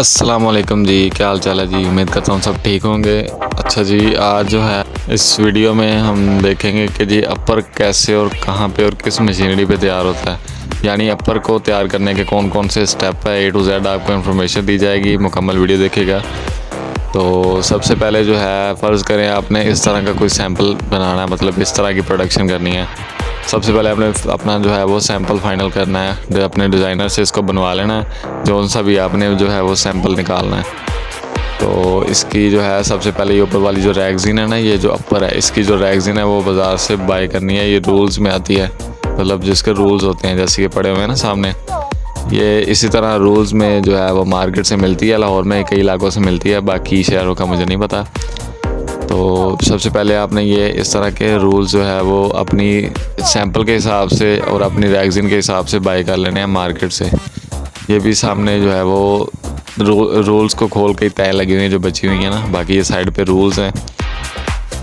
अस्सलाम वालेकुम जी, क्या हाल चाल है जी। उम्मीद करता हूँ सब ठीक होंगे। अच्छा जी, आज जो है इस वीडियो में हम देखेंगे कि जी अपर कैसे और कहाँ पे और किस मशीनरी पे तैयार होता है। यानी अपर को तैयार करने के कौन कौन से स्टेप है, A to Z आपको इन्फॉर्मेशन दी जाएगी। मुकम्मल वीडियो देखिएगा। तो सबसे पहले जो है फ़र्ज़ करें आपने इस तरह का कोई सैंपल बनाना है, मतलब इस तरह की प्रोडक्शन करनी है। सबसे पहले आपने अपना जो है वो सैंपल फाइनल करना है, अपने डिज़ाइनर से इसको बनवा लेना है। जो सा भी आपने जो है वो सैंपल निकालना है। तो इसकी जो है सबसे पहले ये ऊपर वाली जो रैगज़ीन है ना, ये जो अपर है, इसकी जो रैगज़ीन है वो बाज़ार से बाय करनी है। ये रूल्स में आती है, मतलब जिसके रूल्स होते हैं जैसे ये पड़े हुए हैं ना सामने। ये इसी तरह रूल्स में जो है वो मार्केट से मिलती है। लाहौर में कई इलाकों से मिलती है, बाकी शहरों का मुझे नहीं पता। तो सबसे पहले आपने ये इस तरह के रूल्स जो है वो अपनी सैंपल के हिसाब से और अपनी रैगज़ीन के हिसाब से बाय कर लेने हैं मार्केट से। ये भी सामने जो है वो रूल्स को खोल के तय लगी हुई हैं जो बची हुई हैं ना, बाकी ये साइड पे रूल्स हैं।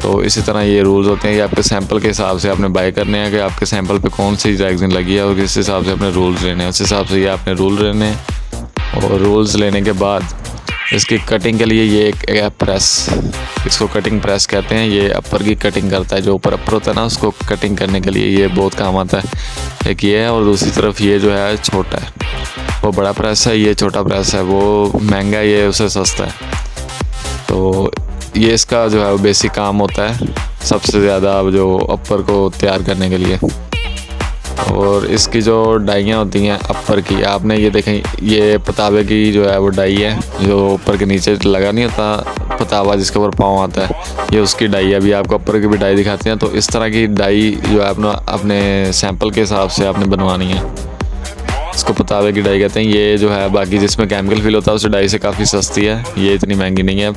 तो इसी तरह ये रूल्स होते हैं, ये आपके सैंपल के हिसाब से आपने बाय करने हैं कि आपके सैंपल पे कौन सी रैगज़ीन लगी है और किस हिसाब से अपने रूल्स लेने हैं। उस हिसाब से ये आपने रूल लेने हैं। और रूल्स लेने के बाद इसकी कटिंग के लिए ये एक प्रेस, इसको कटिंग प्रेस कहते हैं। ये अपर की कटिंग करता है, जो ऊपर अपर होता है ना उसको कटिंग करने के लिए ये बहुत काम आता है। एक ये है और दूसरी तरफ ये जो है छोटा है, वो बड़ा प्रेस है। ये छोटा प्रेस है, वो महंगा है, ये उससे सस्ता है। तो ये इसका जो है वो बेसिक काम होता है सबसे ज़्यादा जो अपर को तैयार करने के लिए। और इसकी जो डाइयाँ होती हैं अपर की, आपने ये देखें, ये पतावे की जो है वो डाई है, जो ऊपर के नीचे लगा नहीं होता पतावा जिसके ऊपर पाँव आता है, ये उसकी डाई है। अभी आपको अपर की भी डाई दिखाते हैं। तो इस तरह की डाई जो है अपने सैंपल के हिसाब से आपने बनवानी है। इसको पतावे की डाई कहते हैं। ये जो है बाकी जिसमें केमिकल फिल होता है उस डाई से काफ़ी सस्ती है, ये इतनी महंगी नहीं है।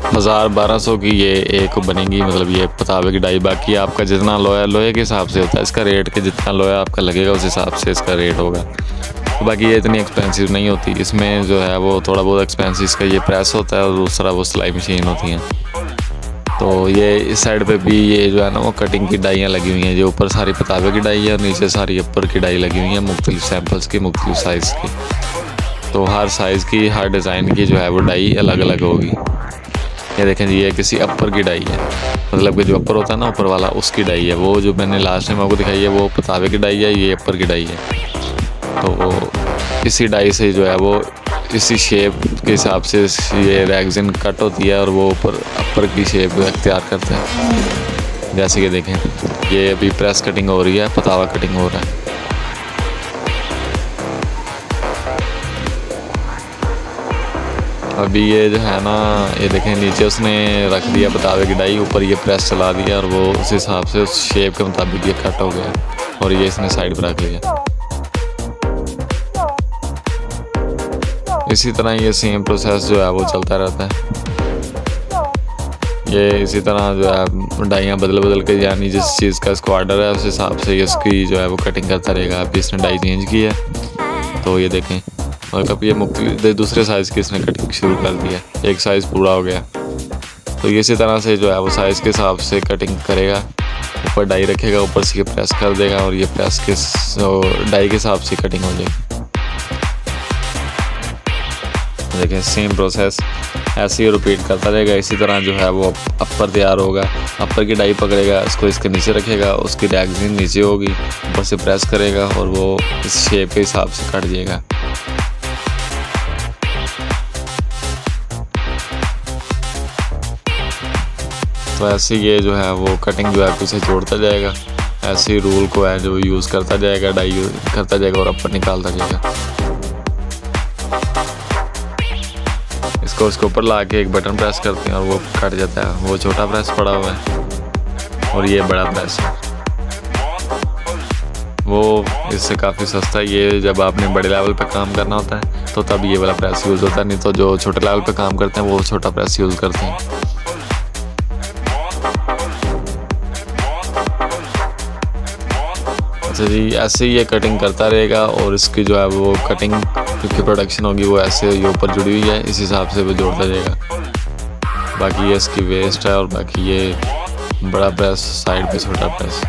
1000-1200 की ये एक बनेगी, मतलब ये पतावे की डाई। बाकी आपका जितना लोहे के हिसाब से होता है इसका रेट, के जितना लोहा आपका लगेगा उस हिसाब से इसका रेट होगा। तो बाकी ये इतनी एक्सपेंसिव नहीं होती। इसमें जो है वो थोड़ा बहुत एक्सपेंसिव इसका ये प्रेस होता है और दूसरा वो सिलाई मशीन होती हैं। तो ये इस साइड पे भी ये जो है ना वो कटिंग की डाइयाँ लगी हुई हैं। जो ऊपर सारी पतावे की डाई है और नीचे सारी अपर की डाई लगी हुई है, मुख्तलिफ सैंपल्स की, मुख्तलिफ साइज़ की। तो हर साइज़ की, हर डिज़ाइन की जो है वो डाई अलग अलग होगी। ये देखें जी, ये किसी अपर की डाई है, मतलब कि जो अपर होता है ना ऊपर वाला, उसकी डाई है। वो जो मैंने लास्ट टाइम आपको दिखाई है वो पतावे की डाई है, ये अपर की डाई है। तो इसी डाई से जो है वो इसी शेप के हिसाब से ये रैगज़ीन कट होती है और वो ऊपर अपर की शेप तैयार करते हैं। जैसे कि देखें, ये अभी प्रेस कटिंग हो रही है, पतावा कटिंग हो रहा है। अभी ये जो है ना, ये देखें नीचे उसने रख दिया पतावे की डाई, ऊपर ये प्रेस चला दिया और वो उस हिसाब से उस शेप के मुताबिक ये कट हो गया और ये इसने साइड पर रख लिया। इसी तरह ये सेम प्रोसेस जो है वो चलता रहता है। ये इसी तरह जो है डाइयाँ बदल के, यानी जिस चीज़ का इसको ऑर्डर है उस हिसाब से इसकी जो है वो कटिंग करता रहेगा। अभी इसने डाई चेंज की है, तो ये देखें, और कभी ये दूसरे साइज़ की इसने कटिंग शुरू कर दी है, एक साइज़ पूरा हो गया। तो ये इसी तरह से जो है वो साइज़ के हिसाब से कटिंग करेगा। ऊपर डाई रखेगा, ऊपर से ये प्रेस कर देगा और ये प्रेस के डाई के हिसाब से कटिंग हो जाएगी। देखें सेम प्रोसेस ऐसे ही रिपीट करता रहेगा। इसी तरह जो है वो अपर तैयार होगा। अपर की डाई पकड़ेगा, इसको इसके नीचे रखेगा, उसकी रैगज़ीन नीचे होगी, ऊपर से प्रेस करेगा और वो इस शेप के हिसाब से कट जाएगा। तो ऐसे ये जो है वो कटिंग जो है पीछे जोड़ता जाएगा, ऐसे ही रूल को है जो यूज़ करता जाएगा, डाई करता जाएगा और अपर निकालता जाएगा। इसको उसके ऊपर ला के एक बटन प्रेस करते हैं और वो कट जाता है। वो छोटा प्रेस पड़ा हुआ है और ये बड़ा प्रेस है, वो इससे काफ़ी सस्ता है। ये जब आपने बड़े लेवल पे काम करना होता है तो तब ये वाला प्रेस यूज़ होता है, नहीं तो जो छोटे लेवल पे काम करते हैं वो छोटा प्रेस यूज़ करते हैं। अच्छा जी, ऐसे ही ये कटिंग करता रहेगा और इसकी जो है वो कटिंग की प्रोडक्शन होगी वो ऐसे ये ऊपर जुड़ी हुई है, इस हिसाब से वो जोड़ता जाएगा। बाकी ये इसकी वेस्ट है और बाकी ये बड़ा प्रेस, साइड पे छोटा प्रेस।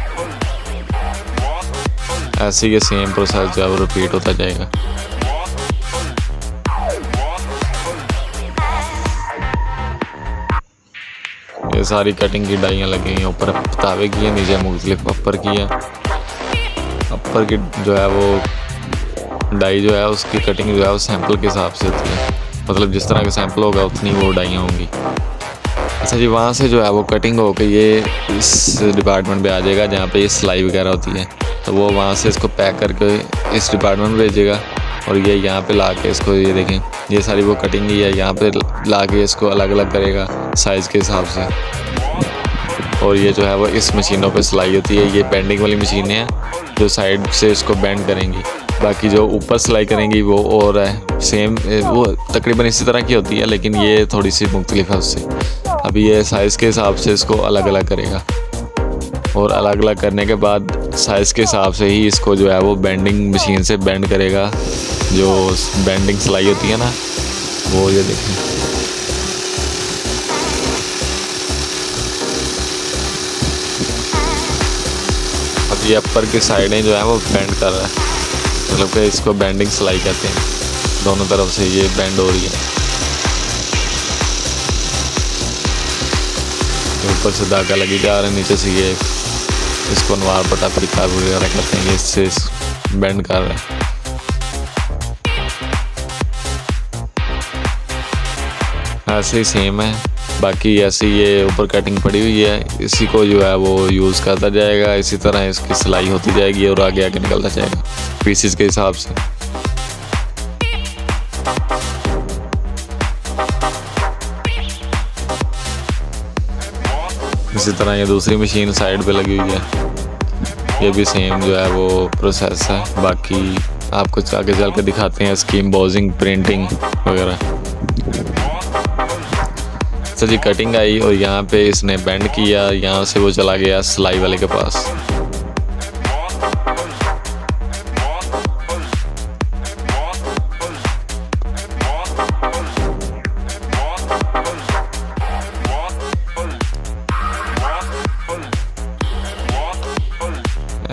ऐसे ये सेम प्रोसेस जो है वो रिपीट होता जाएगा। ये सारी कटिंग की डाइयाँ लगी हुई हैं, ऊपर पतावे की है, नीचे मुख्तलिफ अपर की है। अपर की जो है वो डाई जो है उसकी कटिंग जो है वो सैंपल के हिसाब से होती है, मतलब जिस तरह का सैंपल होगा उतनी वो डाइयाँ होंगी। अच्छा जी, वहाँ से जो है वो कटिंग होकर ये इस डिपार्टमेंट पे आ जाएगा जहाँ पे ये सिलाई वगैरह होती है, तो वो वहाँ से इसको पैक करके इस डिपार्टमेंट में भेजेगा और ये यहाँ पे ला के इसको, ये देखें ये सारी वो कटिंग ही है, यहाँ पे ला के इसको अलग अलग करेगा साइज़ के हिसाब से। और ये जो है वो इस मशीनों पे सिलाई होती है। ये बेंडिंग वाली मशीनें हैं जो साइड से इसको बेंड करेंगी, बाकी जो ऊपर सिलाई करेंगी वो और है सेम, वो तकरीबन इसी तरह की होती है लेकिन ये थोड़ी सी मुख्तलिफ है उससे। अभी ये साइज़ के हिसाब से इसको अलग अलग करेगा और अलग अलग करने के बाद साइज़ के हिसाब से ही इसको जो है वो बेंडिंग मशीन से बेंड करेगा। जो बेंडिंग सिलाई होती है ना वो, ये देखें अब ये अपर की साइडें जो है वो बेंड कर रहा है, मतलब कि इसको बेंडिंग सिलाई कहते हैं। दोनों तरफ से ये बेंड हो रही है, ऊपर से धागा लगी जा रहा है, नीचे से ये इसको नवार पटा परिकार वगैरह करते हैं, इससे बेंड कर रहे हैं। ऐसे ही सेम है, बाकी ऐसे ये ऊपर कटिंग पड़ी हुई है, इसी को जो है वो यूज़ करता जाएगा, इसी तरह इसकी सिलाई होती जाएगी और आगे आगे निकलता जाएगा पीसेस के हिसाब से। इसी तरह ये दूसरी मशीन साइड पे लगी हुई है, ये भी सेम जो है वो प्रोसेस है। बाकी आपको आगे चल कर दिखाते हैं इसकी एम्बोसिंग, प्रिंटिंग वगैरह। तो जी कटिंग आई और यहाँ पे इसने बेंड किया, यहाँ से वो चला गया सिलाई वाले के पास।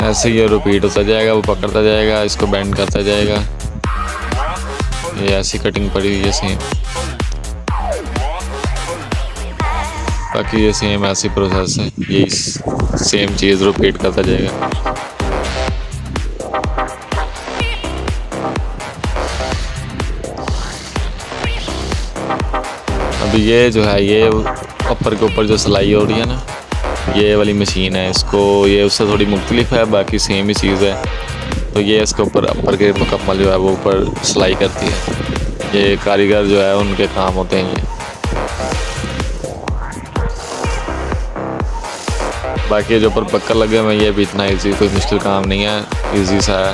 ऐसे ये रिपीट होता जाएगा, वो पकड़ता जाएगा, इसको बेंड करता जाएगा। ये ऐसी कटिंग पड़ी हुई है सेम, बाकी ये सेम ऐसी प्रोसेस है, ये सेम चीज़ रिपीट करता जाएगा। अभी ये जो है ये अपर के ऊपर जो सिलाई हो रही है ना, ये वाली मशीन है, इसको ये उससे थोड़ी मुख्तलिफ है, बाकी सेम ही चीज़ है। तो ये इसके ऊपर अपर के मुकम्मल जो है वो ऊपर सिलाई करती है। ये कारीगर जो है उनके काम होते हैं ये। बाकी जो ऊपर पक्कर लगे हुए हैं ये भी इतना इजी, कोई मुश्किल काम नहीं है, इजी सा है।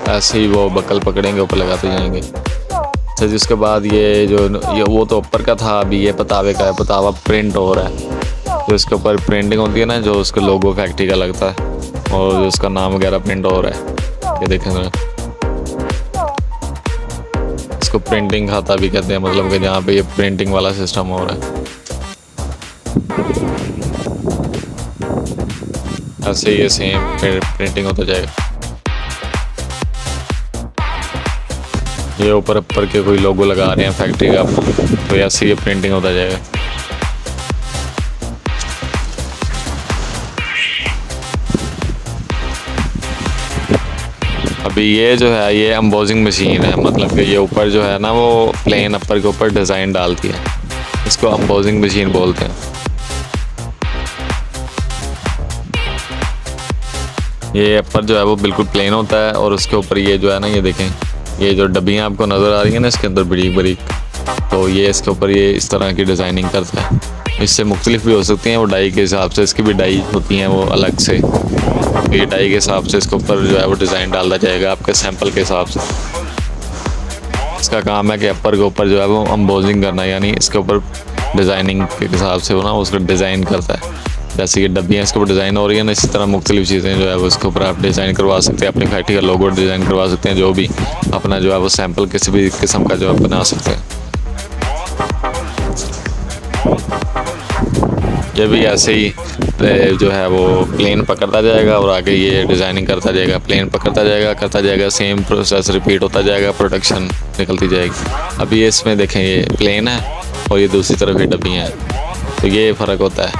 ऐसे ही वो बक्कल पकड़ेंगे, ऊपर लगाते जाएंगे। अच्छा, जिसके बाद ये वो तो ऊपर का था, अभी ये पतावे का है। पतावा प्रिंट हो रहा है, जो इसके ऊपर प्रिंटिंग होती है ना, जो उसका लोगो फैक्ट्री का लगता है और जो उसका नाम वगैरह प्रिंट हो रहा है, ये देखें जरा। इसको प्रिंटिंग खाता भी कहते हैं, मतलब कि जहाँ पे ये प्रिंटिंग वाला सिस्टम हो रहा है। ऐसे ये सेम प्रिंटिंग होता जाएगा। ये ऊपर के कोई लोगो लगा रहे हैं फैक्ट्री का, तो ऐसे ये प्रिंटिंग होता जाएगा। अभी ये जो है ये एम्बोसिंग मशीन है, मतलब कि ये ऊपर जो है ना वो प्लेन अपर के ऊपर डिज़ाइन डालती है, इसको एम्बोसिंग मशीन बोलते हैं। ये अपर जो है वो बिल्कुल प्लेन होता है और उसके ऊपर ये जो है ना, ये देखें, ये जो डब्बियाँ आपको नज़र आ रही हैं ना इसके अंदर बरीक बरीक, तो ये इसके ऊपर ये इस तरह की डिज़ाइनिंग करता है। इससे मुख्तलिफ भी हो सकती हैं वो डाई के हिसाब से, इसकी भी डाई होती हैं वो अलग से। ये डाई के हिसाब से इसके ऊपर जो है वो डिज़ाइन डाला जाएगा आपके सैंपल के हिसाब से। इसका काम है कि अपर के ऊपर जो है वो एम्बोसिंग करना, यानी इसके ऊपर डिज़ाइनिंग के हिसाब से वो ना उसका डिज़ाइन करता है। जैसे कि डब्बियाँ इसके ऊपर डिज़ाइन हो रही है ना, इसी तरह मुख्तलिफ चीज़ें जो है वो इसके ऊपर आप डिज़ाइन करवा सकते हैं, अपनी फैक्ट्री का लोगो डिज़ाइन करवा सकते हैं, जो भी अपना जो है वो सैंपल किसी भी किस्म का जो है बना सकते हैं। ये भी ऐसे ही जो है वो प्लेन पकड़ता जाएगा और आगे ये डिज़ाइनिंग करता जाएगा, प्लेन पकड़ता जाएगा, करता जाएगा, सेम प्रोसेस रिपीट होता जाएगा, प्रोडक्शन निकलती जाएगी। अभी ये इसमें देखें ये प्लेन है और ये दूसरी तरफ ये डब्बियाँ हैं। तो ये फ़र्क होता है।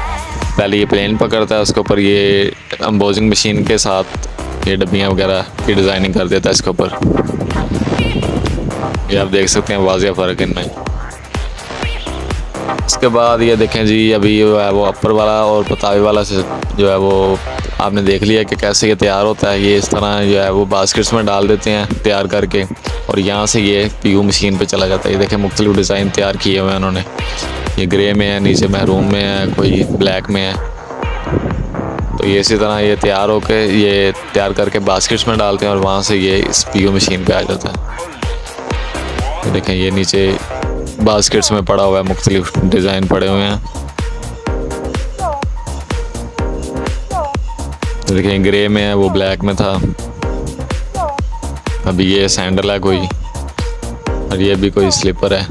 पहले ये प्लेन पकड़ता है, उसके ऊपर ये एम्बोजिंग मशीन के साथ ये डब्बियाँ वगैरह की डिज़ाइनिंग कर देता है इसके ऊपर। ये आप देख सकते हैं वाज़िया फ़र्क इनमें। इसके बाद ये देखें जी, अभी जो है वो अपर वाला और पतावे वाला से जो है वो आपने देख लिया कि कैसे ये तैयार होता है। ये इस तरह जो है वो बास्केट्स में डाल देते हैं तैयार करके, और यहाँ से ये पीयू मशीन पे चला जाता है। ये देखें मुख्तलिफ डिज़ाइन तैयार किए हुए हैं उन्होंने। ये ग्रे में है, नीचे महरून में है, कोई ब्लैक में है। तो ये इसी तरह ये तैयार होके ये तैयार करके बास्केट्स में डालते हैं और वहाँ से ये इस पीयू मशीन पे आ जाता है। ये देखें ये नीचे बास्केट्स में पड़ा हुआ है, मुख्तलिफ डिज़ाइन पड़े हुए हैं। देखिए ग्रे में है, वो ब्लैक में था। अभी ये सैंडल है कोई, और ये भी कोई स्लीपर है।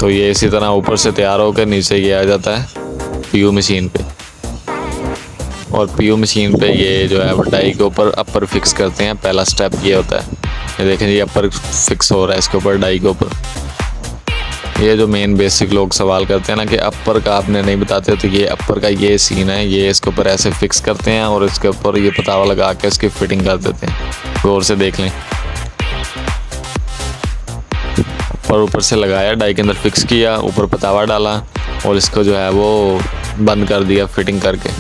तो ये इसी तरह ऊपर से तैयार होकर नीचे ये आ जाता है पीयू मशीन पे, और पीयू मशीन पे ये जो है वो डाई के ऊपर अपर फिक्स करते हैं। पहला स्टेप ये होता है। ये देखें ये अपर फिक्स हो रहा है इसके ऊपर, डाई के ऊपर। ये जो मेन बेसिक लोग सवाल करते हैं ना कि अपर का आपने नहीं बताते, तो ये अपर का ये सीन है। ये इसके ऊपर ऐसे फिक्स करते हैं और इसके ऊपर ये पतावा लगा के इसकी फिटिंग कर देते हैं। गौर से देख लें, ऊपर से लगाया, डाई के अंदर फिक्स किया, ऊपर पतावा डाला और इसको जो है वो बंद कर दिया फिटिंग करके।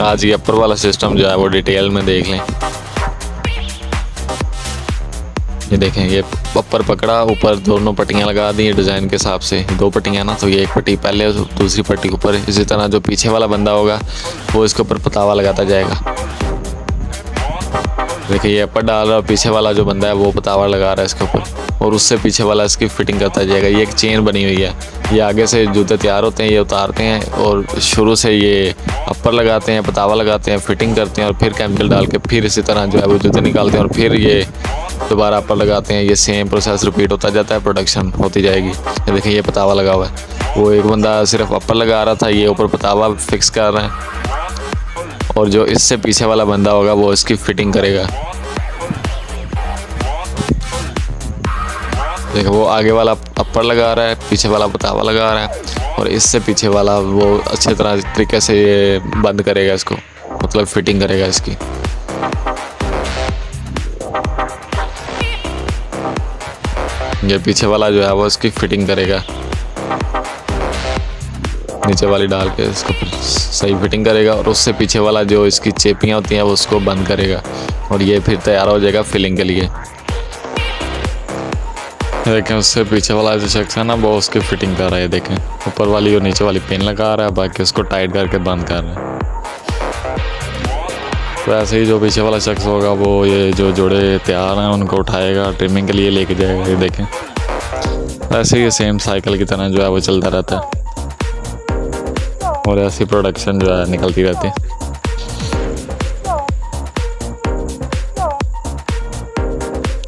आज ये अपर वाला सिस्टम जो है वो डिटेल में देख लें। ये देखें ये अपर पकड़ा, ऊपर दोनों पट्टियाँ लगा दी डिज़ाइन के हिसाब से। 2 पट्टियाँ ना, तो ये एक पट्टी पहले, दूसरी पट्टी ऊपर। इसी तरह जो पीछे वाला बंदा होगा वो इसके ऊपर पतावा लगाता जाएगा। देखिए ये अपर डाल रहा है, पीछे वाला जो बंदा है वो पतावा लगा रहा है इसके ऊपर, और उससे पीछे वाला इसकी फिटिंग करता जाएगा। ये एक चेन बनी हुई है। ये आगे से जूते तैयार होते हैं, ये उतारते हैं और शुरू से ये अपर लगाते हैं, पतावा लगाते हैं, फिटिंग करते हैं, और फिर केमिकल डाल के फिर इसी तरह जो है वो जूते निकालते हैं और फिर ये दोबारा अपर लगाते हैं। ये सेम प्रोसेस रिपीट होता जाता है, प्रोडक्शन होती जाएगी। ये देखिए ये पतावा लगा हुआ है। वो एक बंदा सिर्फ अपर लगा रहा था, ये ऊपर पतावा फिक्स कर रहे हैं, और जो इससे पीछे वाला बंदा होगा वो इसकी फिटिंग करेगा। देखो वो आगे वाला अपर लगा रहा है, पीछे वाला पतावा लगा रहा है, और इससे पीछे वाला वो अच्छे तरह तरीके से ये बंद करेगा इसको, मतलब फिटिंग करेगा इसकी। ये पीछे वाला जो है वो इसकी फिटिंग करेगा, नीचे वाली डाल के इसको सही फिटिंग करेगा, और उससे पीछे वाला जो इसकी चेपियाँ होती हैं वो उसको बंद करेगा, और ये फिर तैयार हो जाएगा फिलिंग के लिए। देखें उससे पीछे वाला जो शख्स है ना वो उसकी फिटिंग कर रहा है। देखें ऊपर वाली और नीचे वाली पिन लगा रहा है, बाकी उसको टाइट करके बंद कर रहा है। तो ऐसे ही जो पीछे वाला शख्स होगा वो ये जो जोड़े तैयार हैं उनको उठाएगा, ट्रिमिंग के लिए लेके जाएगा। ये देखें ऐसे ही सेम साइकिल की तरह जो है वो चलता रहता है, और ऐसी प्रोडक्शन जो है निकलती रहती है।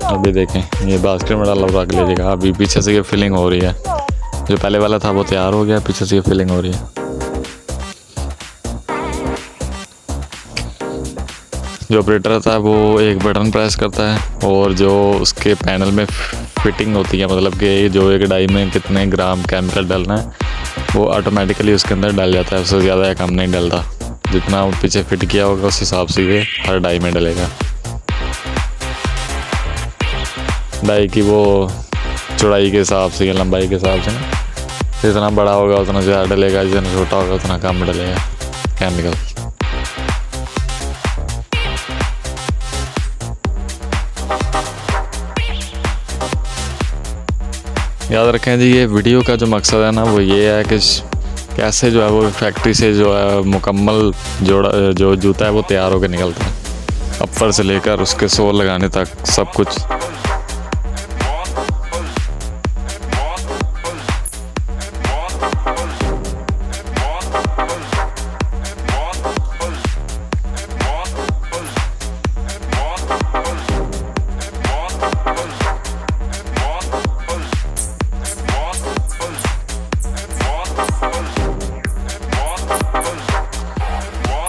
अभी देखें ये बास्केट में डाला रख लीजिएगा। अभी पीछे से ये फिलिंग हो रही है, जो पहले वाला था वो तैयार हो गया, पीछे से ये फिलिंग हो रही है। जो ऑपरेटर था वो एक बटन प्रेस करता है, और जो उसके पैनल में फिटिंग होती है, मतलब कि जो एक डाई में कितने ग्राम केमिकल डालना है वो ऑटोमेटिकली उसके अंदर डल जाता है। उससे ज़्यादा या कम नहीं डलता, जितना पीछे फिट किया होगा उस हिसाब से ये हर डाई में डलेगा। डाई की वो चौड़ाई के हिसाब से या लंबाई के हिसाब से ना, जितना बड़ा होगा उतना ज़्यादा डलेगा, जितना छोटा होगा उतना कम डलेगा केमिकल। याद रखें जी, ये वीडियो का जो मकसद है ना वो ये है कि कैसे जो है वो फैक्ट्री से जो है मुकम्मल जो जूता है वो तैयार होकर निकलता है, अपर से लेकर उसके सोल लगाने तक सब कुछ।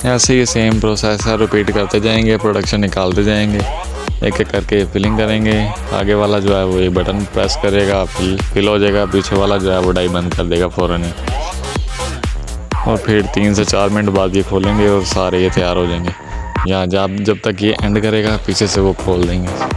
ऐसे ही सेम प्रोसेस है, रिपीट करते जाएंगे, प्रोडक्शन निकालते जाएंगे। एक एक करके फिलिंग करेंगे। आगे वाला जो है वो एक बटन प्रेस करेगा, फिल हो जाएगा। पीछे वाला जो है वो डाई बंद कर देगा फ़ौरन ही। और फिर 3 से 4 मिनट बाद ये खोलेंगे और सारे ये तैयार हो जाएंगे। यहाँ जब तक ये एंड करेगा पीछे से वो खोल देंगे।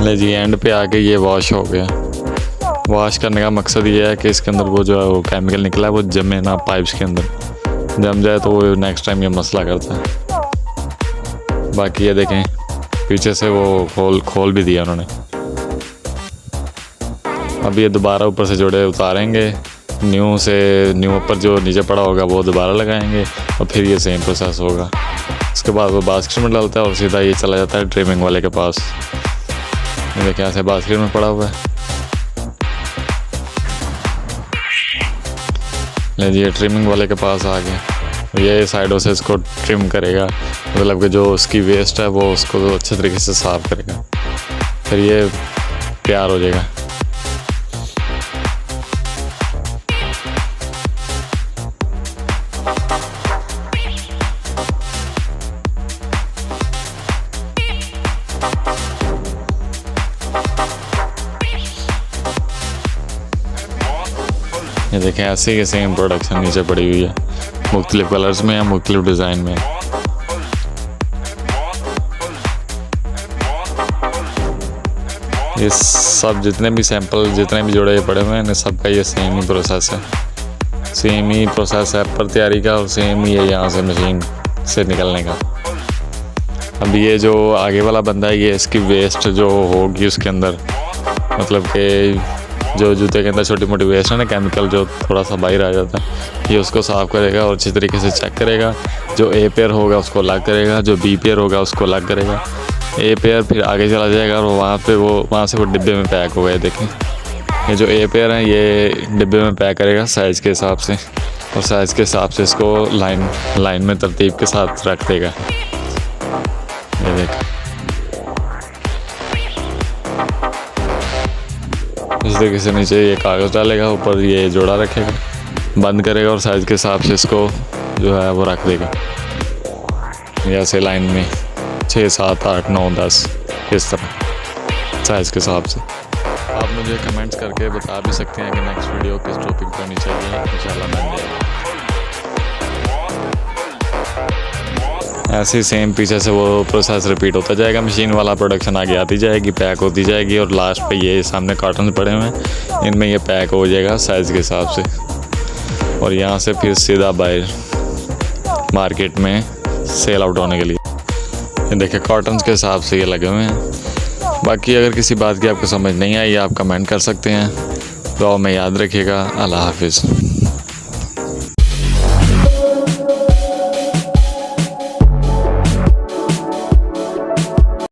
ले जी एंड पे आके ये वॉश हो गया। वॉश करने का मकसद ये है कि इसके अंदर वो जो है वो केमिकल निकला है वो जमे ना पाइप्स के अंदर। जम जाए तो वो नेक्स्ट टाइम ये मसला करता है। बाकी ये देखें पीछे से वो खोल भी दिया उन्होंने। अब ये दोबारा ऊपर से जोड़े उतारेंगे। न्यू ऊपर जो नीचे पड़ा होगा वो दोबारा लगाएंगे और फिर ये सेम प्रोसेस होगा। उसके बाद वो बास्केट में डालता है और सीधा ये चला जाता है ट्रिमिंग वाले के पास। ये देखिए ऐसे बास्केट में पड़ा हुआ है। ले जी ट्रिमिंग वाले के पास आ गया। ये साइडों से इसको ट्रिम करेगा, मतलब कि जो उसकी वेस्ट है वो उसको तो अच्छे तरीके से साफ करेगा, फिर ये तैयार हो जाएगा। ये देखें ऐसे के सेम प्रोडक्शन नीचे पड़ी हुई है, मुख्तलिफ कलर्स में या मुख्तलिफ डिज़ाइन में। ये सब जितने भी सैंपल जितने भी जोड़े पड़े हुए हैं सबका ये सेम ही प्रोसेस है। सेम ही प्रोसेस है पर तैयारी का और सेम ही है यहाँ से मशीन से निकलने का। अब ये जो आगे वाला बंदा है ये इसकी वेस्ट जो होगी उसके अंदर, मतलब कि जो जूते के अंदर छोटी मोटी वेस्ट है ना केमिकल जो थोड़ा सा बाहर आ जाता है, ये उसको साफ़ करेगा और अच्छी तरीके से चेक करेगा। जो ए पेयर होगा उसको अलग करेगा, जो बी पेयर होगा उसको अलग करेगा। ए पेयर फिर आगे चला जाएगा और वहाँ से वो डिब्बे में पैक होगा। ये देखें ये जो ए पेयर है ये डिब्बे में पैक करेगा साइज़ के हिसाब से, और साइज़ के हिसाब से इसको लाइन में तरतीब के साथ रख देगा। ये देखें इस तरीके से नीचे ये कागज़ डालेगा, ऊपर ये जोड़ा रखेगा, बंद करेगा और साइज़ के हिसाब से इसको जो है वो रख देगा। ऐसे लाइन में 6, 7, 8, 9, 10 इस तरह साइज़ के हिसाब से। आप मुझे कमेंट्स करके बता भी सकते हैं कि नेक्स्ट वीडियो किस टॉपिक पर होनी चाहिए, इंशाल्लाह बन जाएगा। ऐसे सेम पीछे से वो प्रोसेस रिपीट होता जाएगा। मशीन वाला प्रोडक्शन आगे आती जाएगी, पैक होती जाएगी और लास्ट पे ये सामने कार्टन पड़े हुए हैं, इनमें ये पैक हो जाएगा साइज़ के हिसाब से, और यहाँ से फिर सीधा बाहर मार्केट में सेल आउट होने के लिए। ये देखिए कार्टन्स के हिसाब से ये लगे हुए हैं। बाकी अगर किसी बात की आपको समझ नहीं आई आप कमेंट कर सकते हैं। दुआ में याद रखिएगा। अल्लाह हाफिज़।